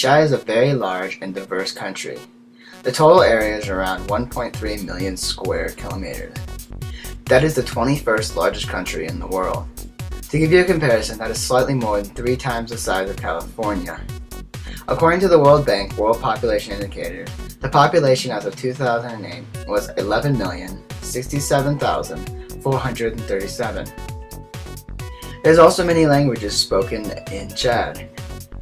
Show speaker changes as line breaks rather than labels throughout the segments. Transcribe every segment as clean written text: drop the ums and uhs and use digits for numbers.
Chad is a very large and diverse country. The total area is around 1.3 million square kilometers. That is the 21st largest country in the world. To give you a comparison, that is slightly more than 3 times the size of California. According to the World Bank World Population Indicator, the population as of 2008 was 11,067,437. There's also many languages spoken in Chad,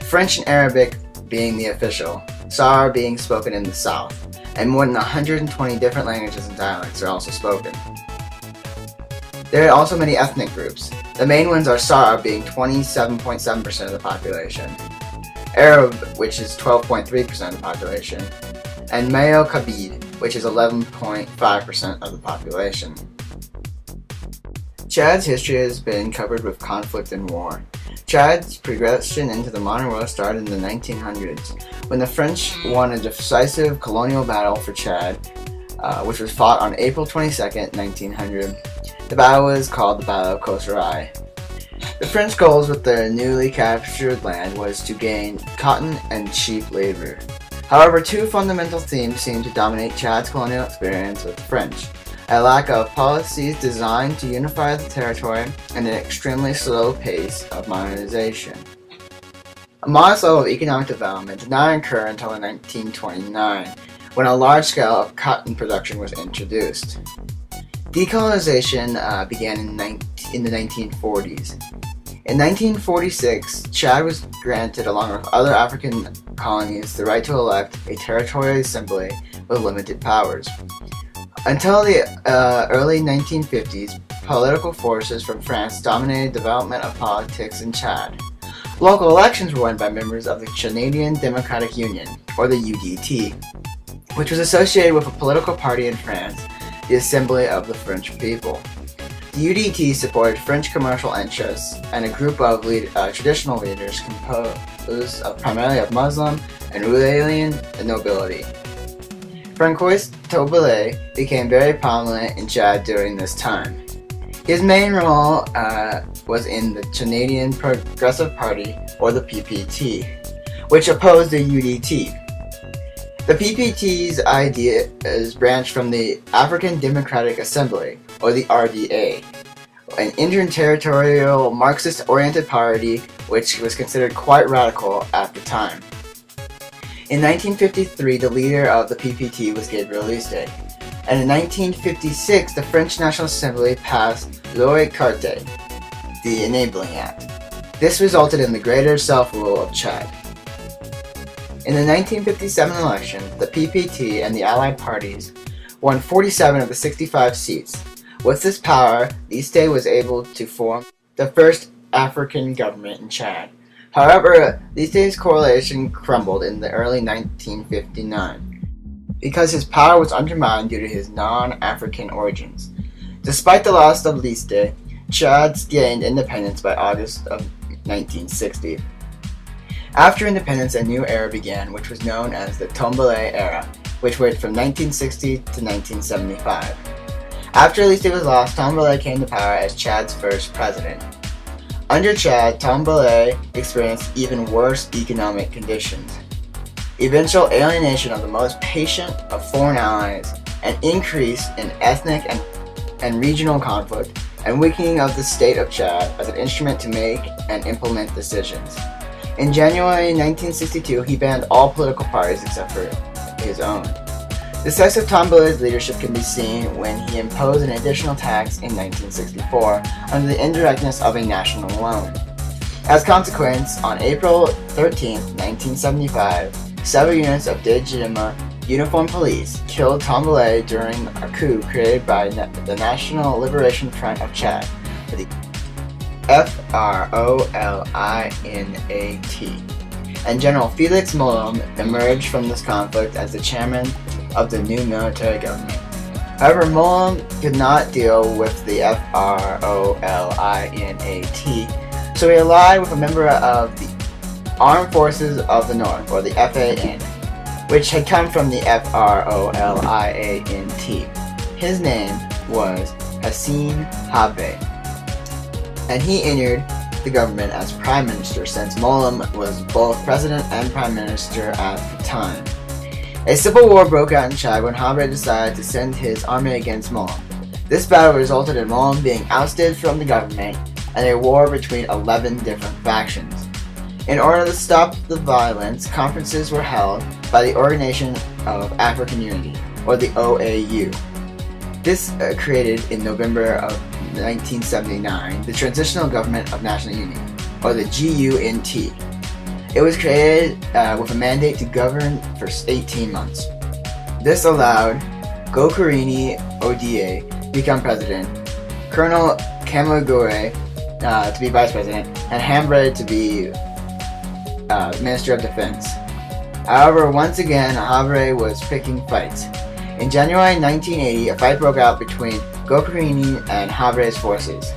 French and Arabic being the official, Sar being spoken in the south, and more than 120 different languages and dialects are also spoken. There are also many ethnic groups. The main ones are Sar being 27.7% of the population, Arab, which is 12.3% of the population, and Mayo Kabid, which is 11.5% of the population. Chad's history has been covered with conflict and war. Chad's progression into the modern world started in the 1900s, when the French won a decisive colonial battle for Chad, which was fought on April 22nd, 1900. The battle was called the Battle of Kosarai. The French goals with their newly captured land was to gain cotton and cheap labor. However, 2 fundamental themes seem to dominate Chad's colonial experience with the French: a lack of policies designed to unify the territory and an extremely slow pace of modernization. A modest level of economic development did not occur until 1929, when a large scale of cotton production was introduced. Decolonization began in the 1940s. In 1946, Chad was granted, along with other African colonies, the right to elect a territorial assembly with limited powers. Until the early 1950s, political forces from France dominated development of politics in Chad. Local elections were won by members of the Canadian Democratic Union, or the UDT, which was associated with a political party in France, the Assembly of the French People. The UDT supported French commercial interests and a group of traditional leaders composed primarily of Muslim and Ruralian nobility. Francois Tobele became very prominent in Chad during this time. His main role was in the Canadian Progressive Party, or the PPT, which opposed the UDT. The PPT's ideas branched from the African Democratic Assembly, or the RDA, an inter-territorial Marxist-oriented party which was considered quite radical at the time. In 1953, the leader of the PPT was Gabriel Liste, and in 1956, the French National Assembly passed Loi Carte, the Enabling Act. This resulted in the greater self-rule of Chad. In the 1957 election, the PPT and the allied parties won 47 of the 65 seats. With this power, Liste was able to form the first African government in Chad. However, Liste's coalition crumbled in the early 1959 because his power was undermined due to his non-African origins. Despite the loss of Liste, Chad gained independence by August of 1960. After independence, a new era began, which was known as the Tombele era, which went from 1960 to 1975. After Liste was lost, Tombele came to power as Chad's first president. Under Chad, Tombele experienced even worse economic conditions. Eventual alienation of the most patient of foreign allies, an increase in ethnic and regional conflict, and weakening of the state of Chad as an instrument to make and implement decisions. In January 1962, he banned all political parties except for his own. The success of Tombele's leadership can be seen when he imposed an additional tax in 1964 under the indirectness of a national loan. As a consequence, on April 13, 1975, several units of Dejima uniformed police killed Tombele during a coup created by the National Liberation Front of Chad, the FROLINAT, and General Felix Molom emerged from this conflict as the chairman of the new military government. However, Molom could not deal with the FROLINAT, so he allied with a member of the Armed Forces of the North, or the FAN, which had come from the FROLIANT. His name was Hassan Habe, and he entered the government as prime minister, since Mollem was both president and prime minister at the time. A civil war broke out in Chad when Habré decided to send his army against Mollem. This battle resulted in Mollem being ousted from the government and a war between 11 different factions. In order to stop the violence, conferences were held by the Organization of African Unity, or the OAU. This created in November of 1979 the Transitional Government of National Unity, or the GUNT. It was created with a mandate to govern for 18 months. This allowed Gokurini Oda to become president, Colonel Kamagure to be vice president, and Habré to be Minister of Defense. However, once again, Habré was picking fights. In January 1980, a fight broke out between Gokurini and Habré's forces.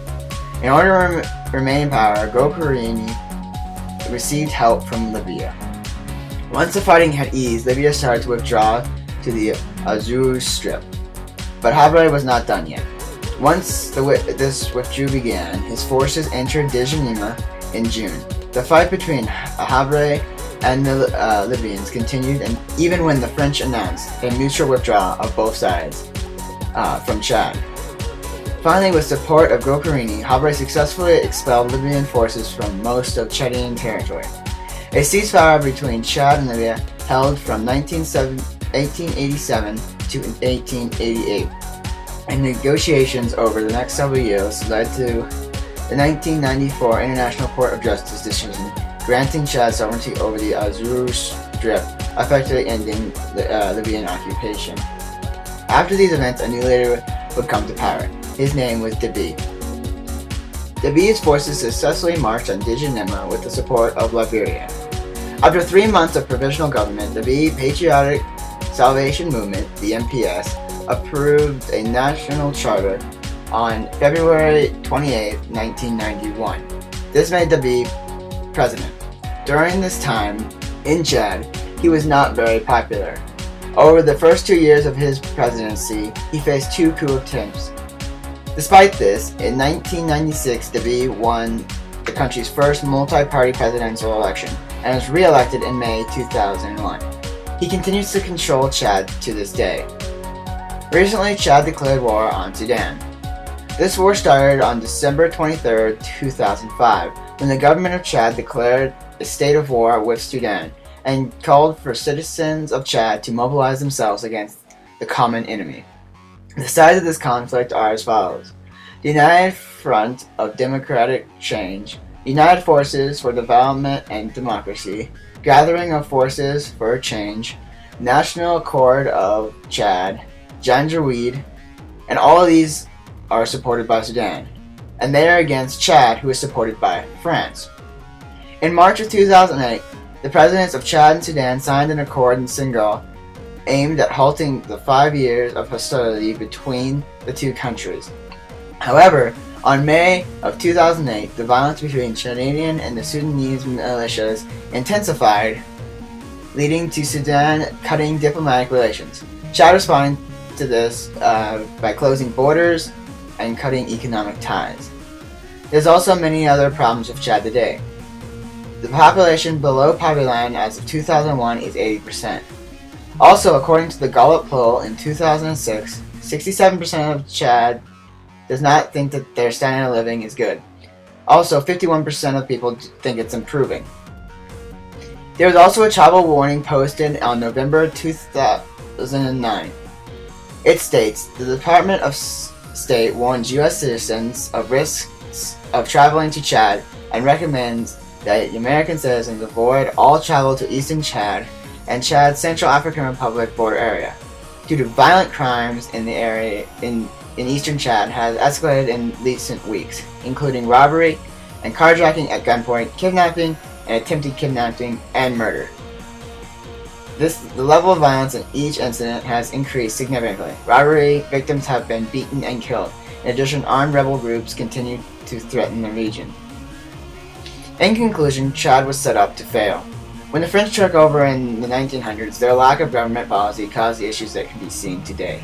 In order to remain in power, Gokurini received help from Libya. Once the fighting had eased, Libya started to withdraw to the Azov Strip. But Habré was not done yet. Once this withdrawal began, his forces entered Djenima in June. The fight between Habré and the Libyans continued, and even when the French announced a mutual withdrawal of both sides from Chad. Finally, with support of Gokurini, Habré successfully expelled Libyan forces from most of Chadian territory. A ceasefire between Chad and Libya held from 1887 to 1888, and negotiations over the next several years led to the 1994 International Court of Justice decision granting Chad sovereignty over the Azov Strip, effectively ending the Libyan occupation. After these events, a new leader would come to power. His name was Deby. Deby's forces successfully marched on Djenima with the support of Liberia. After 3 months of provisional government, the Patriotic Salvation Movement, the MPS, approved a national charter on February 28, 1991. This made Deby president. During this time, in Chad, he was not very popular. Over the first 2 years of his presidency, he faced 2 coup attempts. Despite this, in 1996, Deby won the country's first multi-party presidential election and was re-elected in May 2001. He continues to control Chad to this day. Recently, Chad declared war on Sudan. This war started on December 23, 2005, when the government of Chad declared a state of war with Sudan and called for citizens of Chad to mobilize themselves against the common enemy. The sides of this conflict are as follows: the United Front of Democratic Change, United Forces for Development and Democracy, Gathering of Forces for Change, National Accord of Chad, Janjaweed, and all of these are supported by Sudan, and they are against Chad, who is supported by France. In March of 2008, the presidents of Chad and Sudan signed an accord in Senegal aimed at halting the 5 years of hostility between the two countries. However, on May of 2008, the violence between Chadian and the Sudanese militias intensified, leading to Sudan cutting diplomatic relations. Chad responded to this by closing borders and cutting economic ties. There's also many other problems with Chad today. The population below poverty line as of 2001 is 80%. Also, according to the Gallup poll in 2006, 67% of Chad does not think that their standard of living is good. Also, 51% of people think it's improving. There was also a travel warning posted on November 2009. It states, "The Department of State warns U.S. citizens of risks of traveling to Chad and recommends that American citizens avoid all travel to eastern Chad and Chad's Central African Republic border area, due to violent crimes in the area in eastern Chad has escalated in recent weeks, including robbery and carjacking at gunpoint, kidnapping and attempted kidnapping, and murder. The level of violence in each incident has increased significantly. Robbery victims have been beaten and killed. In addition, armed rebel groups continue to threaten the region." In conclusion, Chad was set up to fail. When the French took over in the 1900s, their lack of government policy caused the issues that can be seen today.